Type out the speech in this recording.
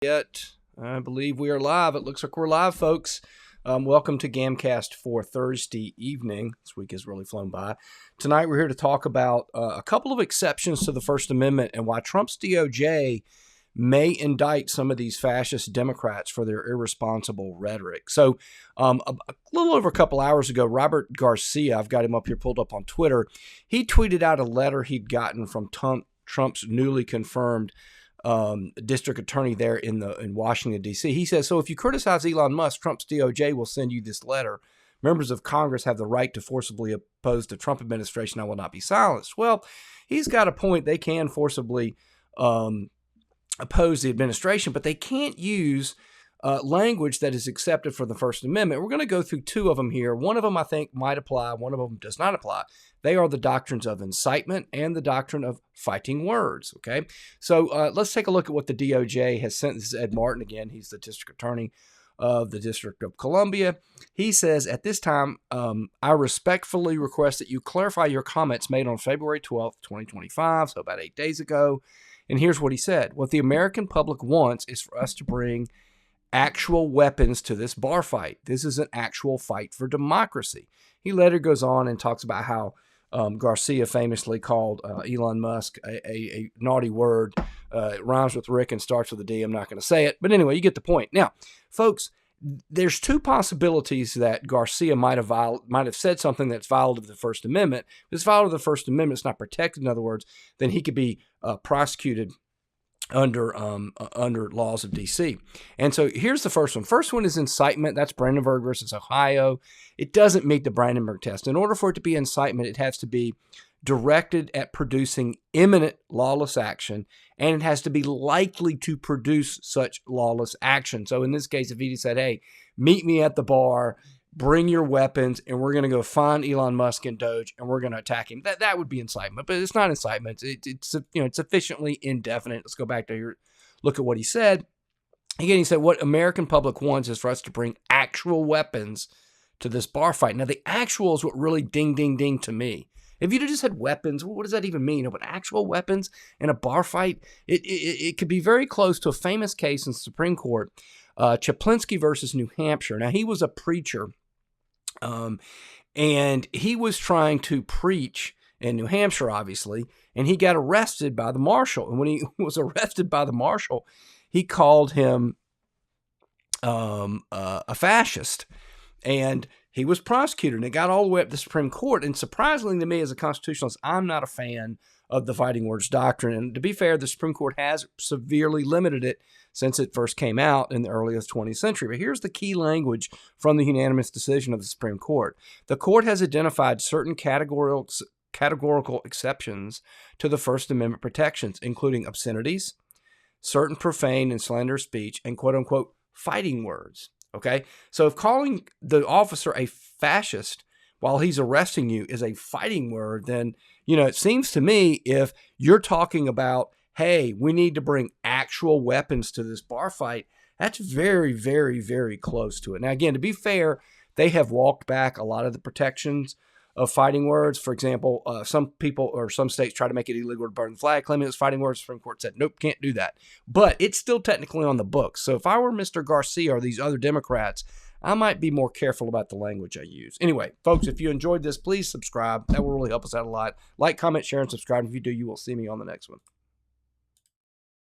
Yet, I believe we are live. It looks like we're live, folks. Welcome to Gamcast for Thursday evening. This week has really flown by. Tonight, we're here to talk about a couple of exceptions to the First Amendment and why Trump's DOJ may indict some of these fascist Democrats for their irresponsible rhetoric. So, a little over a couple hours ago, Robert Garcia, I've got him up here pulled up on Twitter, he tweeted out a letter he'd gotten from Trump's newly confirmed district attorney there in Washington, D.C. He says, so if you criticize Elon Musk, Trump's DOJ will send you this letter. Members of Congress have the right to forcibly oppose the Trump administration. I will not be silenced. Well, he's got a point. They can forcibly oppose the administration, but they can't use language that is accepted for the First Amendment. We're going to go through two of them here. One of them I think might apply. One of them does not apply. They are the doctrines of incitement and the doctrine of fighting words. Okay, so let's take a look at what the DOJ has sent. This is Ed Martin again. He's the district attorney of the District of Columbia. He says, at this time, I respectfully request that you clarify your comments made on February 12th, 2025, so about 8 days ago. And here's what he said. What the American public wants is for us to bring actual weapons to this bar fight. This is an actual fight for democracy. He later goes on and talks about how Garcia famously called Elon Musk a naughty word. It rhymes with Rick and starts with a D. I'm not going to say it. But anyway, you get the point. Now, folks, there's two possibilities that Garcia might have said something that's violative of the First Amendment. If it's violative of the First Amendment, it's not protected, in other words, then he could be prosecuted under laws of D.C. And so here's the first one. First one is incitement. That's Brandenburg versus Ohio. It doesn't meet the Brandenburg test. In order for it to be incitement, it has to be directed at producing imminent lawless action, and it has to be likely to produce such lawless action. So in this case, if he said, hey, meet me at the bar, bring your weapons, and we're going to go find Elon Musk and Doge, and we're going to attack him. That would be incitement, but it's not incitement. It's sufficiently indefinite. Let's go back to here, look at what he said. Again, he said, what American public wants is for us to bring actual weapons to this bar fight. Now, the actual is what really ding, ding, ding to me. If you'd have just had weapons, what does that even mean? But actual weapons in a bar fight, it could be very close to a famous case in the Supreme Court, Chaplinsky versus New Hampshire. Now, he was a preacher, and he was trying to preach in New Hampshire, obviously, and he got arrested by the marshal. And when he was arrested by the marshal, he called him a fascist, and he was prosecuted, and it got all the way up to the Supreme Court. And surprisingly to me, as a constitutionalist, I'm not a fan of the fighting words doctrine. And to be fair, the Supreme Court has severely limited it since it first came out in the earliest 20th century. But here's the key language from the unanimous decision of the Supreme Court. The court has identified certain categorical exceptions to the First Amendment protections, including obscenities, certain profane and slanderous speech, and quote-unquote fighting words. Okay, so if calling the officer a fascist while he's arresting you is a fighting word, then, it seems to me if you're talking about, hey, we need to bring actual weapons to this bar fight, that's very, very, very close to it. Now, again, to be fair, they have walked back a lot of the protections of fighting words. For example, some people or some states try to make it illegal to burn the flag, claiming it was fighting words. The Supreme Court said, nope, can't do that. But it's still technically on the books. So if I were Mr. Garcia or these other Democrats, I might be more careful about the language I use. Anyway, folks, if you enjoyed this, please subscribe. That will really help us out a lot. Like, comment, share, and subscribe. If you do, you will see me on the next one.